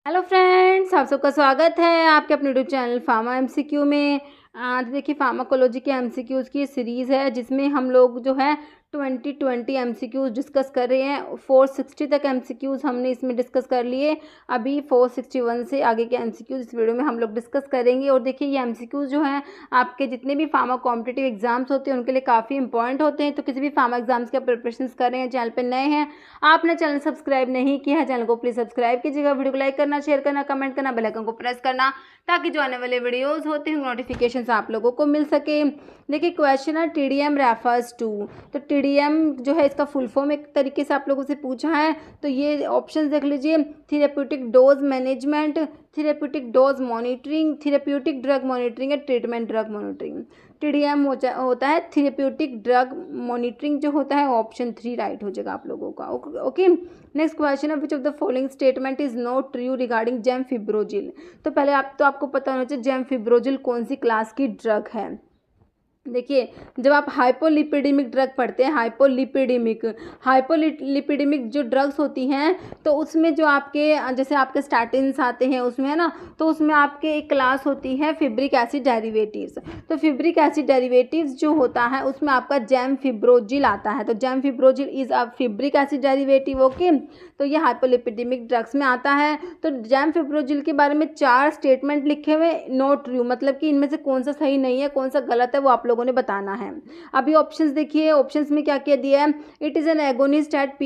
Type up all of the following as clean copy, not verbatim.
Hello friends, आप सबका स्वागत है आपके अपने यूट्यूब चैनल फार्मा एमसीक्यू में। आज देखिए फार्माकोलॉजी के एमसीक्यूज़ की सीरीज़ है जिसमें हम लोग जो है 2020 एमसीक्यूज़ डिस्कस कर रहे हैं। 460 तक एमसीक्यूज़ हमने इसमें डिस्कस कर लिए। अभी 461 से आगे के एमसीक्यूज़ इस वीडियो में हम लोग डिस्कस करेंगे। और देखिए ये एमसीक्यूज़ जो हैं आपके जितने भी फार्मा कॉम्पिटिटिव एग्जाम्स होते हैं उनके लिए काफ़ी इंपॉर्टेंट होते हैं। तो किसी भी फार्मा एग्जाम्स के प्रिपरेशन कर रहे हैं, चैनल पर नए हैं, आपने चैनल सब्सक्राइब नहीं किया है, चैनल को प्लीज़ सब्सक्राइब कीजिएगा, वीडियो को लाइक करना, शेयर करना, कमेंट करना, बेल आइकन को प्रेस करना ताकि जो आने वाले वीडियोस होते हैं नोटिफिकेशन आप लोगों को मिल सके। देखिए क्वेश्चन है टीडीएम रेफर्स टू। तो टीडीएम जो है इसका फुल फॉर्म एक तरीके से आप लोगों से पूछा है। तो ये ऑप्शन देख लीजिए, therapeutic dose management, therapeutic dose monitoring, therapeutic drug monitoring या ट्रीटमेंट ड्रग मॉनिटरिंग। टीडीएम होता है थेरेप्यूटिक ड्रग मॉनिटरिंग, जो होता है ऑप्शन 3 राइट हो जाएगा आप लोगों का। ओके, नेक्स्ट क्वेश्चन है which of the following statement is not true regarding gemfibrozil. तो पहले आपको पता होना चाहिए जेमफिब्रोजिल कौन सी क्लास की ड्रग है। देखिए जब आप हाइपोलिपिडेमिक ड्रग पढ़ते हैं, हाइपोलिपिडेमिक जो ड्रग्स होती हैं तो उसमें जो आपके जैसे आपके स्टैटिन्स आते हैं उसमें, है ना, तो उसमें आपके एक क्लास होती है फिब्रिक एसिड डेरिवेटिव्स। तो फिब्रिक एसिड डेरिवेटिव्स जो होता है उसमें आपका जेमफिब्रोजिल आता है। तो gemfibrozil is a fibric acid derivative. Okay, तो ये हाइपोलिपिडेमिक ड्रग्स में आता है। तो जेमफिब्रोजिल के बारे में 4 स्टेटमेंट लिखे हुए नॉट ट्रू, मतलब कि इनमें से कौन सा सही नहीं है, कौन सा गलत है, वो आप लोगों ने बताना है। अभी ऑप्शंस देखिए, ऑप्शंस में क्या क्या दिया है। It is an agonist at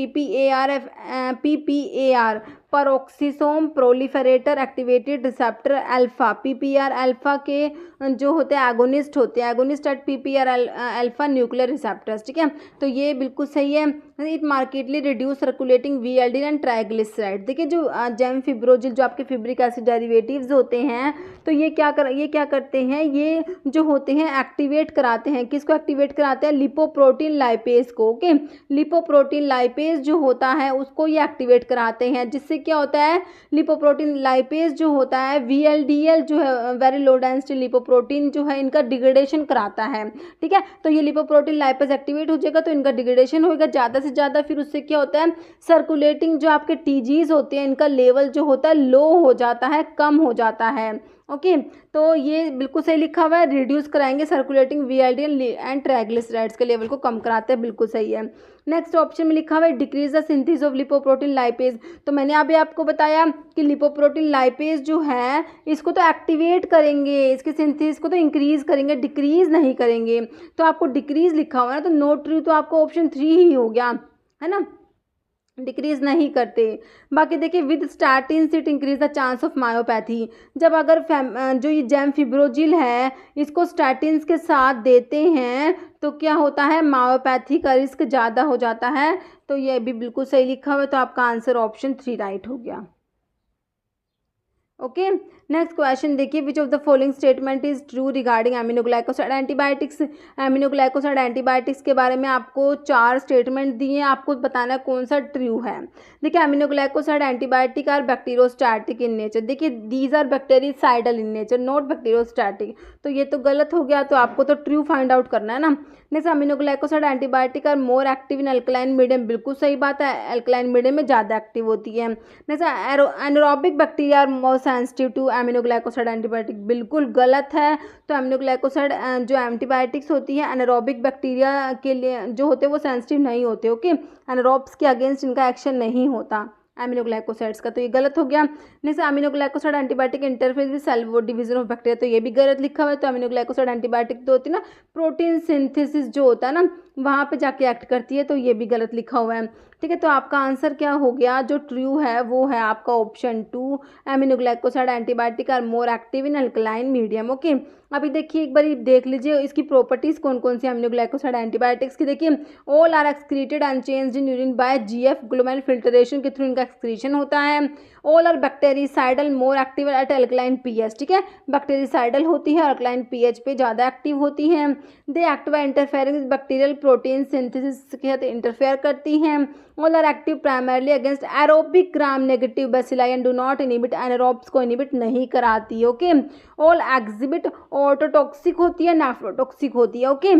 PPAR peroxisome proliferator activated receptor alpha. PPAR alpha के जो होते हैं एगोनिस्ट होते हैं, agonist at PPAR alpha nuclear receptors. ठीक है, तो ये बिल्कुल सही है। It markedly reduce circulating VLD and triglyceride. देखिए जो जेमफिब्रोजिल जो आपके फिब्रिक एसिड डेरिवेटिव्स होते हैं तो ये क्या करते हैं, ये जो होते हैं एक्टिवेट कराते हैं। किसको एक्टिवेट कराते हैं? लिपोप्रोटीन लाइपेज को। ओके, लिपोप्रोटीन लाइपेज जो होता है उसको ये एक्टिवेट कराते हैं, जिससे क्या होता है, लिपोप्रोटीन लाइपेज जो होता है वीएलडीएल जो है वेरी लो डेंसिटी लिपोप्रोटीन जो है इनका डिग्रेडेशन कराता है। ठीक है, तो ये लिपोप्रोटीन लाइपेज एक्टिवेट हो जाएगा तो इनका डिग्रेडेशन होगा ज़्यादा से ज़्यादा। फिर उससे क्या होता है, सर्कुलेटिंग जो आपके टीजीज होते हैं इनका लेवल जो होता है लो हो जाता है, कम हो जाता है। ओके, तो ये बिल्कुल सही लिखा हुआ है, रिड्यूस कराएंगे सर्कुलेटिंग वीएलडीएल एंड ट्राइग्लिसराइड्स के लेवल को कम कराते हैं, बिल्कुल सही है। नेक्स्ट ऑप्शन में लिखा हुआ है decrease the synthesis of lipoprotein lipase. तो मैंने अभी आपको बताया कि लिपोप्रोटीन लाइपेज जो है इसको तो एक्टिवेट करेंगे, इसके सिंथेसिस को तो इंक्रीज करेंगे, डिक्रीज नहीं करेंगे। तो आपको डिक्रीज लिखा हुआ है ना, तो नोट ट्रू, तो आपको ऑप्शन 3 ही हो गया, है ना, डिक्रीज नहीं करते। बाकी देखिए with statin it increase the chance of myopathy. जब अगर जो ये जेमफिब्रोजिल है इसको स्टैटिन्स के साथ देते हैं तो क्या होता है, मायोपैथी का रिस्क ज़्यादा हो जाता है। तो ये भी बिल्कुल सही लिखा हुआ है, तो आपका आंसर ऑप्शन 3 राइट हो गया। ओके, नेक्स्ट क्वेश्चन देखिए which of the following statement is true regarding aminoglycoside antibiotics. Aminoglycoside antibiotics के बारे में आपको 4 स्टेटमेंट दिए हैं, आपको बताना कौन सा ट्रू है। देखिए aminoglycoside antibiotic are bacteriostatic in nature. देखिए these are bactericidal in nature not bacteriostatic, तो ये तो गलत हो गया, तो आपको तो ट्रू फाइंड आउट करना है ना। Next aminoglycoside antibiotic are more active in alkaline medium, बिल्कुल सही बात है, अल्कलाइन मीडियम में ज़्यादा एक्टिव होती है। Next anaerobic bacteria are more sensitive to aminoglycoside antibiotic, बिल्कुल गलत है। तो एमिनोग्लाइकोसाइड जो एंटीबायोटिक्स होती है एनारोबिक बैक्टीरिया के लिए जो होते हैं वो सेंसिटिव नहीं होते। ओके, एनारोब्स के अगेंस्ट इनका एक्शन नहीं होता एमिनोग्लाइकोसाइड्स का, तो ये गलत हो गया। Next aminoglycoside antibiotic interfaces with cell wall division of bacteria, तो ये भी गलत लिखा हुआ है। तो एमिनोग्लाइकोसाइड एंटीबायोटिक तो होती है ना, प्रोटीन सिंथेसिस जो होता है ना वहाँ पे जाके एक्ट करती है, तो ये भी गलत लिखा हुआ है। ठीक है, तो आपका आंसर क्या हो गया, जो ट्रू है वो है आपका option 2, aminoglycoside antibiotic are more active in alkaline medium. Okay, अभी देखिए एक बार देख लीजिए इसकी प्रॉपर्टीज कौन कौन सी एमिनोग्लाइकोसाइड एंटीबायोटिक्स की। देखिए all are excreted and changed in urine by GF glomerular filtration के थ्रू इनका एक्सक्रीशन होता है। All are bactericidal more active at alkaline pH. ठीक है, बैक्टीरिसाइडल होती है अल्कलाइन पीएच पे ज़्यादा एक्टिव होती हैं। They act by interfering with bacterial protein synthesis के साथ इंटरफेयर करती हैं। All are active primarily against aerobic gram negative bacilli and do not inhibit, anaerobes को इनिबिट नहीं कराती। ओके, ऑल एग्जिबिट ऑटोटॉक्सिक होती है, नेफ्रोटॉक्सिक होती है। ओके,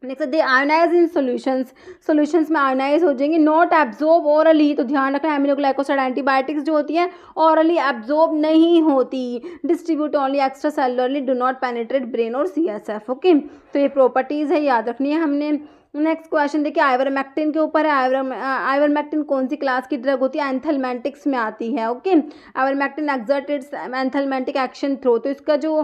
नेक्स्ट दे आयोनाइज इन सॉल्यूशंस में आयोनाइज हो जाएंगे, नॉट एब्जॉर्ब ओरली, तो ध्यान रखना एमिनोग्लाइकोसाइड एंटीबायोटिक्स जो होती हैं ओरली एब्जॉर्ब नहीं होती, distribute only extra cellularly, do not penetrate brain और CSF। ओके, तो ये प्रॉपर्टीज़ है, याद रखनी है हमने। नेक्स्ट क्वेश्चन देखिए आइवरमेक्टिन के ऊपर है। आइवरमेक्टिन कौन सी क्लास की ड्रग होती है? एंथेलमेंटिक्स में आती है। Okay, ivermectin exert its anthelmintic action through, तो इसका जो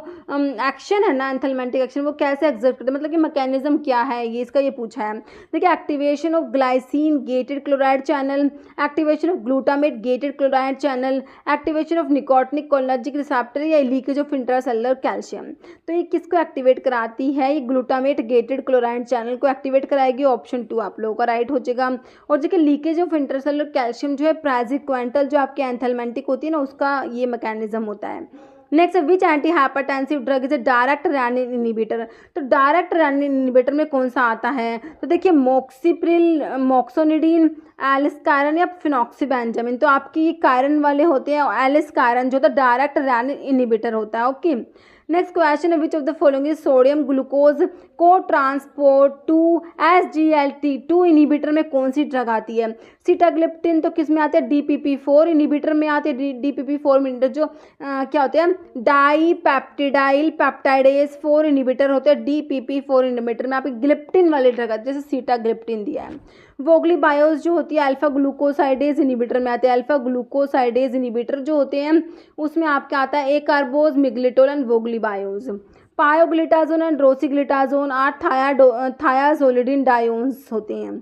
एक्शन है ना एंथेलमेंटिक एक्शन वो कैसे एक्सर्ट करते हैं, मतलब कि मैकेनिज्म क्या है, ये इसका ये पूछा है। देखिए activation of glycine gated chloride channel, activation of glutamate gated chloride channel, activation of nicotinic cholinergic receptor या लीकेज ऑफ इंट्रासेलुलर कैल्शियम। तो ये किसको एक्टिवेट कराती है? ये ग्लूटामेट गेटेड क्लोराइड चैनल को एक्टिवेट कराएगी। ऑप्शन 2 आप लोगों का राइट हो जाएगा। और देखिए लीकेज ऑफ इंट्रासेलुलर कैल्शियम जो है प्राजिक्वेंटल जो आपकी एंथेलमेंटिक होती है ना उसका ये मैकेनिज्म होता है। Next which anti hypertensive drug is a direct renin inhibitor, तो डायरेक्ट रेनिन इनिबिटर में कौन सा आता है? तो देखिए मोक्सिप्रिल, मोक्सोनिडीन, एलिस्कायरन या फिनॉक्सीबेंजामिन, तो आपकी ये कायरन वाले होते हैं, एलिस्कायरन जो होता है डायरेक्ट रेनिन इनिबिटर होता है। ओके, नेक्स्ट क्वेश्चन है which of the following is sodium glucose को ट्रांसपोर्ट टू SGLT2 इनिबिटर में कौन सी ड्रग आती है? सीटाग्लिप्टिन तो किस में आते हैं? DPP4 इनिबिटर में आते हैं। DPP4 इनिबिटर जो क्या होते हैं? डाईपेप्टिडाइल पेप्टाइडेज 4 इनिबिटर होते हैं DPP4 इनिबिटर में। आपकी ग्लिप्टिन वाली ड्रग आती है, जैसे सीटाग्लिप्टिन दिया है। वोगली बायोस जो होती है अल्फा ग्लूकोसाइडेज इनिबिटर में आते हैं। अल्फा ग्लूकोसाइडेज इनिबिटर जो होते हैं उसमें आपका आता है A-कार्बोज, मिग्लिटोल and Vogli BIOS. Pioglitazone and रोसिग्लिटाजोन 8 थायाजोलिडिन डायोन्स होते हैं।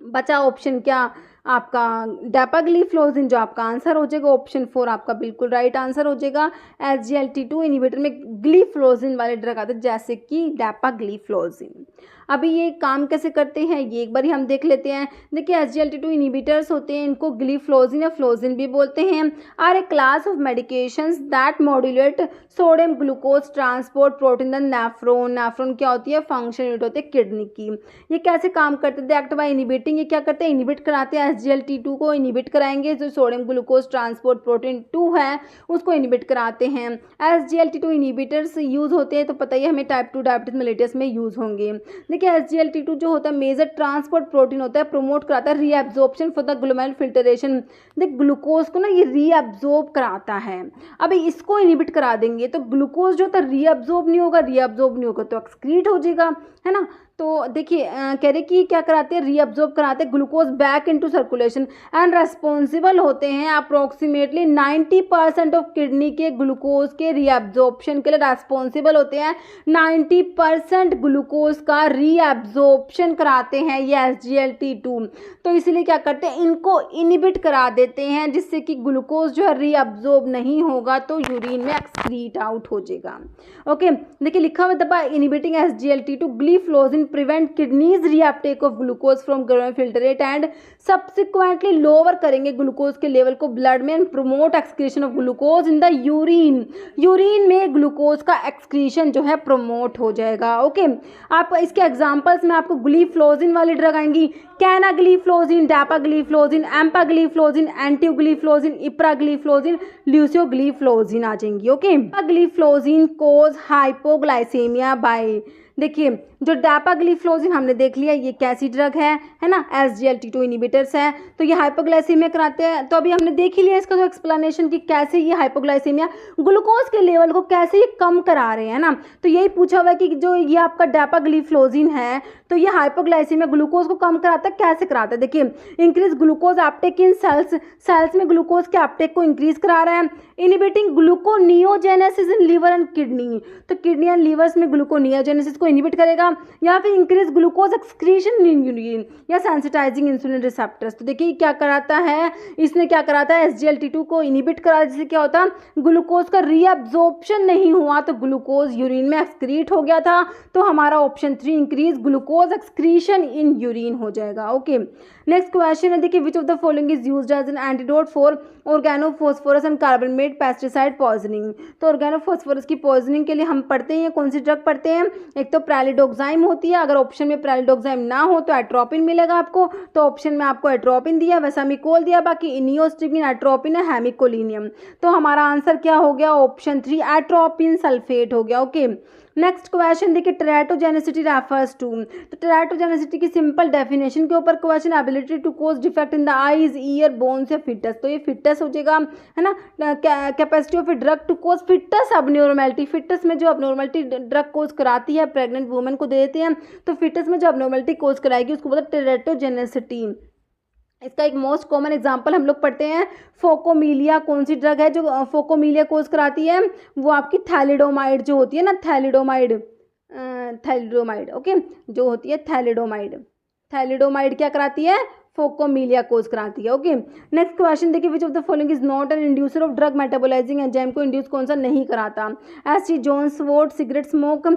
बचा ऑप्शन क्या आपका? डेपाग्लीफ्लोजिन जो आपका आंसर हो जाएगा। ऑप्शन 4 आपका बिल्कुल राइट आंसर हो जाएगा। SGLT2 इनिबिटर में ग्लीफ्लोजिन वाले ड्रग आते हैं जैसे कि डेपाग्लीफ्लोजिन। अभी ये काम कैसे करते हैं ये एक बार ही हम देख लेते हैं। देखिए SGLT2 इनिबिटर्स होते हैं, इनको ग्लीफ्लोजिन या फ्लोजिन भी बोलते हैं, are a class of medications that modulate sodium glucose transport protein the nephron. Nephron क्या होती है? फंक्शन यूनिट होती है किडनी की। ये कैसे काम करते हैं? एक्ट बाय इनिबिटिंग, ये क्या करते हैं? इनिबिट कराते हैं। SGLT2 को इनिबिट कराएंगे, जो सोडियम ग्लूकोज ट्रांसपोर्ट प्रोटीन 2 है उसको इनिबिट कराते हैं। SGLT2 इनिबिटर्स यूज़ होते हैं तो पता ही हमें टाइप 2 डायबिटीज मेलिटस में यूज़ होंगे। देखिए SGLT2 जो होता है मेजर ट्रांसपोर्ट प्रोटीन होता है, प्रमोट कराता है reabsorption for the glomerular filtration. देख ग्लूकोज को ना ये रीअब्जॉर्ब कराता है। अभी इसको इनिबिट करा देंगे तो ग्लूकोज जो होता है रीअब्जॉर्ब नहीं होगा तो एक्सक्रीट हो जाएगा, है ना। तो देखिए कह रहे कि क्या कराते हैं? रीअब्जॉर्ब कराते हैं glucose back into circulation and responsible होते हैं अप्रोक्सीमेटली 90% ऑफ किडनी के ग्लूकोज के रीअब्जॉर्प्शन के लिए रेस्पॉन्सिबल होते हैं। 90% ग्लूकोज का रीअब्जॉर्प्शन कराते हैं ये SGLT2। तो इसलिए क्या करते हैं? इनको इनिबिट करा देते हैं जिससे कि ग्लूकोज जो है रीअब्जॉर्ब नहीं होगा तो यूरिन में एक्सक्रीट आउट हो जाएगा। ओके, देखिए लिखा हुआ दबा inhibiting SGLT2 ग्लीफ्लोजिन prevent kidneys reuptake of glucose from glomerular filtrate and subsequently lower करेंगे ग्लूकोज के लेवल को ब्लड में and promote excretion of glucose in the urine। Urine में ग्लूकोज का एक्सक्रीशन जो है प्रमोट हो जाएगा। ओके, आप इसके एग्जांपल्स में आपको ग्लीफ्लोजिन वाली ड्रग आएंगी, कैनाग्लीफ्लोजिन, डेपाग्लीफ्लोजिन, एम्पाग्लीफ्लोजिन, एंटीग्लीफ्लोजिन, इप्राग्लीफ्लोजिन, ल्यूसियोग्लीफ्लोजिन आ जाएंगी। ओके, ग्लीफ्लोजिन कोज हाइपोग्लाइसेमिया बाय, देखिए जो डेपाग्लीफ्लोजिन हमने देख लिया ये कैसी ड्रग है ना, SGLT2 इनिबिटर्स है, तो ये हाइपोग्लाइसेमिया कराते हैं। तो अभी हमने देख ही लिया इसका जो एक्सप्लेनेशन कि कैसे ये हाइपोग्लाइसेमिया ग्लूकोज के लेवल को कैसे ये कम करा रहे हैं ना। तो यही पूछा हुआ है कि जो ये आपका डेपाग्लीफ्लोजिन है तो ये हाइपोग्लाइसेमिया ग्लूकोज को कम कराता है, कैसे कराता है? देखिए increase glucose uptake in cells में ग्लूकोज के अपटेक को इंक्रीज करा रहा है। Inhibiting gluconeogenesis in liver and kidney, तो किडनी एंड लीवर्स में ग्लूकोनियोजेनेसिस को इनिबिट करेगा, या फिर increase glucose excretion in urine या सेंसिटाइजिंग इंसुलिन रिसेप्टर्स। तो देखिए क्या कराता है, इसने क्या कराता है? SGLT2 को इनिबिट करा, जिससे क्या होता है? ग्लूकोज का रीअब्जॉर्प्शन नहीं हुआ तो ग्लूकोज यूरिन में एक्सक्रीट हो गया था। तो हमारा option 3 increase glucose excretion in urine हो जाएगा। ओके, नेक्स्ट क्वेश्चन है, देखिए which of the following is used as an antidote for organophosphorus and carbonate pesticide poisoning. तो ऑर्गेनोफॉस्फोरस की पॉइजनिंग के लिए हम पढ़ते हैं कौन सी ड्रग पढ़ते हैं? एक तो प्रेलिडोक्साइम होती है, अगर ऑप्शन में प्रेलिडोक्साइम ना हो तो एट्रोपिन मिलेगा आपको, तो ऑप्शन में आपको एट्रोपिन दिया, वेसामिकोल दिया, बाकी इनियोस्टिबिन, एट्रोपिन है, हेमिकोलिनियम। तो हमारा आंसर क्या हो गया? ऑप्शन 3 एट्रोपिन सल्फेट हो गया। ओके, नेक्स्ट क्वेश्चन देखिए, टेराटोजेनिसिटी रेफर्स टू, तो टेराटोजेनिसिटी की सिंपल डेफिनेशन के ऊपर question, ability to cause defect in the eyes, ear, bones या फिटस, तो ये फिटस हो जाएगा, है ना। Capacity of a drug to cause foetus abnormality, foetus में जो अबनॉर्मैलिटी ड्रग कोज कराती है प्रेग्नेंट वुमेन को दे देते हैं, तो फिटस में जो अबनॉर्मैलिटी कोज कराएगी उसको बोलते हैं टेराटोजेनिसिटी। इसका एक मोस्ट कॉमन एग्जांपल हम लोग पढ़ते हैं, फोकोमीलिया। कौन सी ड्रग है जो फोकोमीलिया कोज कराती है? वो आपकी थैलिडोमाइड जो होती है ना, थैलिडोमाइड ओके, जो होती है थैलिडोमाइड क्या कराती है? फोकोमीलिया कोज कराती है। ओके, नेक्स्ट क्वेश्चन देखिए, which of the following is not an inducer of drug metabolising enzyme, को इंड्यूस कौन सा नहीं कराता? St John's wort, cigarette smoke,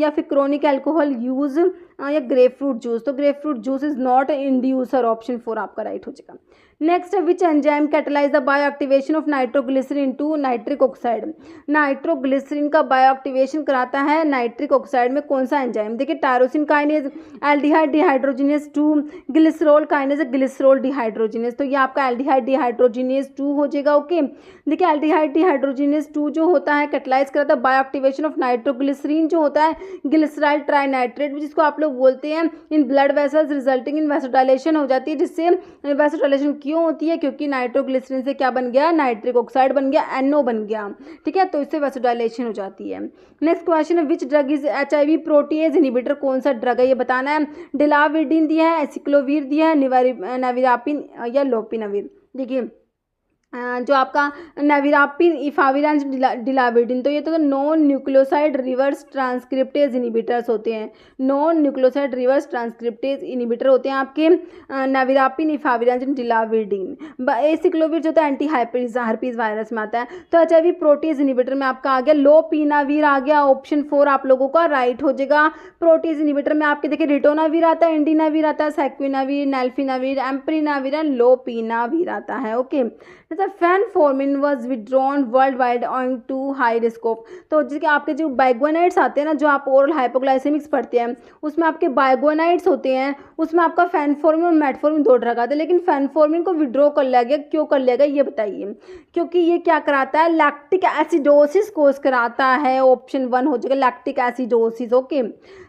या फिर क्रोनिक एल्कोहल यूज, या ग्रेपफ्रूट जूस, तो grapefruit juice is not inducer, option 4 आपका राइट हो जाएगा। Next, which enzyme catalyse the bio activation of nitroglycerin to nitric oxide, nitroglycerin का बायो एक्टिवेशन कराता है नाइट्रिक ऑक्साइड में कौन सा एंजाइम? देखिए, tyrosine kinase, aldehyde dehydrogenase 2, glycerol kinase, glycerol dehydrogenase, तो ये आपका एल्डिहाइड डिहाइड्रोजिनेज 2 हो जाएगा। ओके, देखिए एल्डिहाइड डिहाइड्रोजिनेज 2 जो होता है कैटलाइज कराता है बायो एक्टिवेशन ऑफ नाइट्रोग्लिसरीन जो होता है ग्लिसराइल ट्राइनाइट्रेट, जिसको आप लोग बोलते हैं in blood vessels resulting in vasodilation हो जाती है, जिससे वैसोडाइलेशन क्यों होती है? क्योंकि नाइट्रोग्लिसरीन से क्या बन गया? नाइट्रिक ऑक्साइड बन गया, NO बन गया, ठीक है, तो इससे वैसोडाइलेशन हो जाती है। नेक्स्ट क्वेश्चन है, which drug is HIV protease inhibitor, कौन सा ड्रग है ये बताना है। डिलाविडिन दिया है, एसिक्लोवीर दिया है, नेविरापिन या लोपिनाविर। देखिए जो आपका नेविरापिन, इफाविरान, डिलाविडिन, तो ये तो non nucleoside reverse transcriptase inhibitors होते हैं, non nucleoside reverse transcriptase inhibitor होते हैं आपके नेविरापिन, इफाविरान, डिलाविडिन। एसिक्लोविर जो होता है एंटी हर्पीज वायरस में आता है, तो HIV प्रोटीज इनहिबिटर में आपका आ गया लोपिनाविर आ गया, ऑप्शन 4 आप लोगों का राइट हो जाएगा। प्रोटीज इनहिबिटर में आपके देखिए रिटोनाविर आता है, इंडिनाविर आता है, सेक्विनाविर, नेल्फिनाविर, एम्प्रिनाविर एंड लोपिनाविर आता है। Okay, phenformin was withdrawn world wide owing to high risk of, तो जिसके आपके जो बाइगोनाइड्स आते हैं ना, जो आप ओरल हाइपोग्लाइसेमिक्स पढ़ते हैं उसमें आपके बाइगोनाइड्स होते हैं, उसमें आपका फेनफोर्मिन और मेटफोर्मिन 2 ड्रग आते हैं, लेकिन फेनफोर्मिन को विड्रॉ कर लिया गया, क्यों कर लिया गया ये बताइए? क्योंकि ये क्या कराता है? लैक्टिक एसिडोसिस कोज कराता है, ऑप्शन 1 हो जाएगा lactic acidosis. Okay,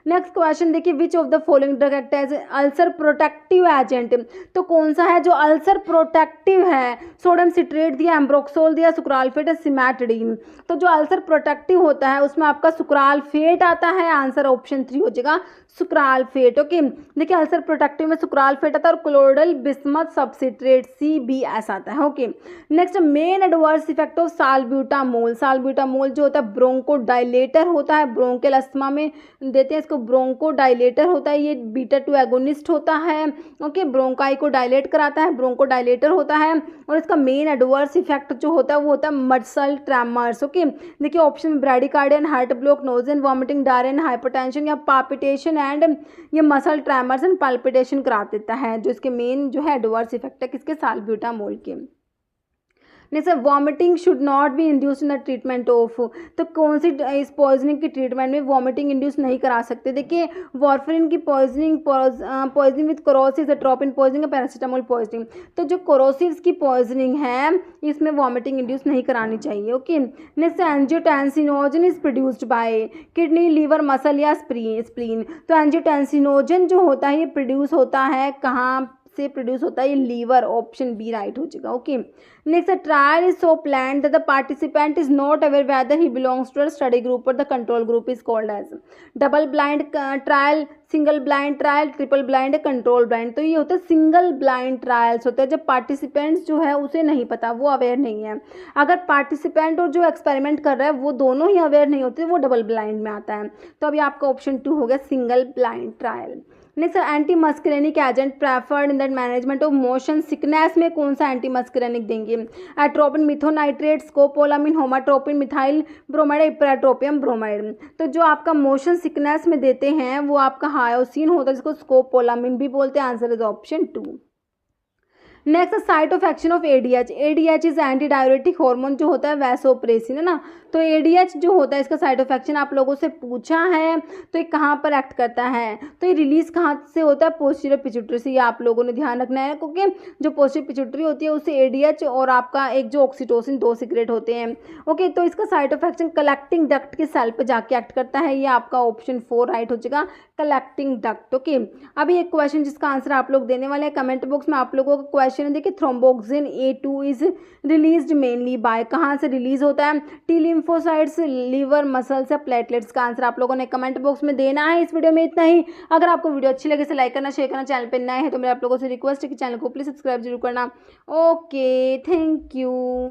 next question देखिए, which of the following drug act as ulcer protective agent, तो कौन सा है जो अल्सर प्रोटेक्टिव है? सोडियम सिट्रेट दिया, एम्ब्रोक्सोल दिया, सुक्रालफेट, सिमैटिडीन, तो जो अल्सर प्रोटेक्टिव होता है उसमें आपका सुक्रालफेट आता है, आंसर ऑप्शन 3 हो जाएगा सुक्रालफेट। ओके, देखिए अल्सर प्रोटेक्टिव में सुक्रालफेट आता है और क्लोरल बिस्मथ सबसिट्रेट CBS आता है। Okay, next, main adverse effect of salbutamol, salbutamol जो होता है ब्रोंकोडाइलेटर होता है, ब्रोंकियल अस्थमा में देते हैं इसको, ब्रोंकोडाइलेटर होता है, ये बीटा-2 एगोनिस्ट होता है। ओके, ब्रोंकाई को डायलेट कराता है, ब्रोंकोडाइलेटर होता है, और इसका मेन एडवर्स इफेक्ट जो होता है वो होता है मसल ट्रेमर्स। ओके, देखिए ऑप्शन में bradycardia, heart block, nausea, vomiting, diarrhoea, hypertension या पाल्पिटेशन एंड ये मसल ट्रेमर्स एंड पाल्पिटेशन करा देता है, जो इसके मेन जो है एडवर्स इफेक्ट है किसके? साल्ब्यूटामोल के। Next, vomiting should not be induce in the treatment of, तो कौन सी इस पॉइजनिंग की ट्रीटमेंट में वॉमिटिंग इंड्यूस नहीं करा सकते? देखिए वॉरफरिन की poisoning with corrosive, atropine poisoning, paracetamol poisoning, तो जो कोरोसिव्स की पॉइजनिंग है इसमें वॉमिटिंग इंड्यूस नहीं करानी चाहिए। Okay, next, angiotensinogen is produced by kidney, liver, muscle या स्प्लीन, तो एंजियोटेंसिनोजन जो होता है ये प्रोड्यूस होता है कहाँ से? प्रोड्यूस होता है ये लीवर, ऑप्शन बी राइट हो जाएगा। Okay, next, trial is so planned that the participant is not aware whether he belongs to a study group और the control group is called as double blind trial, single blind trial, triple blind, control blind, तो ये होता है single blind trials होते हैं जब participants जो है उसे नहीं पता, वो अवेयर नहीं है। अगर पार्टिसिपेंट और जो एक्सपेरिमेंट कर रहा है वो दोनों ही अवेयर नहीं होते, वो डबल ब्लाइंड में आता है, तो अभी आपका ऑप्शन 2 हो गया single blind trial. Next, anti muscarinic agent preferred in that management of motion sickness में कौन सा एंटी मस्करेनिक देंगे? Atropine, methonitrate, scopolamine, homatropine, methyl bromide, ipratropium bromide, तो जो आपका मोशन सिकनेस में देते हैं वो आपका हायोसिन होता है, जिसको स्कोपोलामिन भी बोलते हैं, answer is option 2। Next site of action of ADH. ADH is anti diuretic hormone जो होता है वैसोप्रेसिन, है ना। तो एडीएच जो होता है इसका साइट ऑफ एक्शन आप लोगों से पूछा है, तो ये कहाँ पर एक्ट करता है, तो ये रिलीज कहाँ से होता है, पोस्टीरियर पिट्यूटरी से। ये आप लोगों ने ध्यान रखना है, क्योंकि जो पोस्टीरियर पिट्यूटरी होती है उससे एडीएच और आपका एक जो ऑक्सीटोसिन दो सीक्रेट होते हैं। ओके, तो इसका site of action collecting duct के सेल पे जाके एक्ट करता है। ये आपका ऑप्शन 4 राइट हो जाएगा, कलेक्टिंग डक्ट। ओके, अभी एक क्वेश्चन जिसका आंसर आप लोग देने वाले हैं कमेंट बॉक्स में। आप लोगों का क्वेश्चन है, देखिए thromboxane A2 is released mainly by, कहाँ से रिलीज होता है, टी लिम्फोसाइट्स, लीवर, मसल्स या प्लेटलेट्स। का आंसर आप लोगों ने कमेंट बॉक्स में देना है। इस वीडियो में इतना ही। अगर आपको वीडियो अच्छी लगे तो लाइक करना, शेयर करना, चैनल पे नए हैं तो मेरे आप लोगों से रिक्वेस्ट है कि चैनल को प्लीज सब्सक्राइब जरूर करना। Okay, thank you.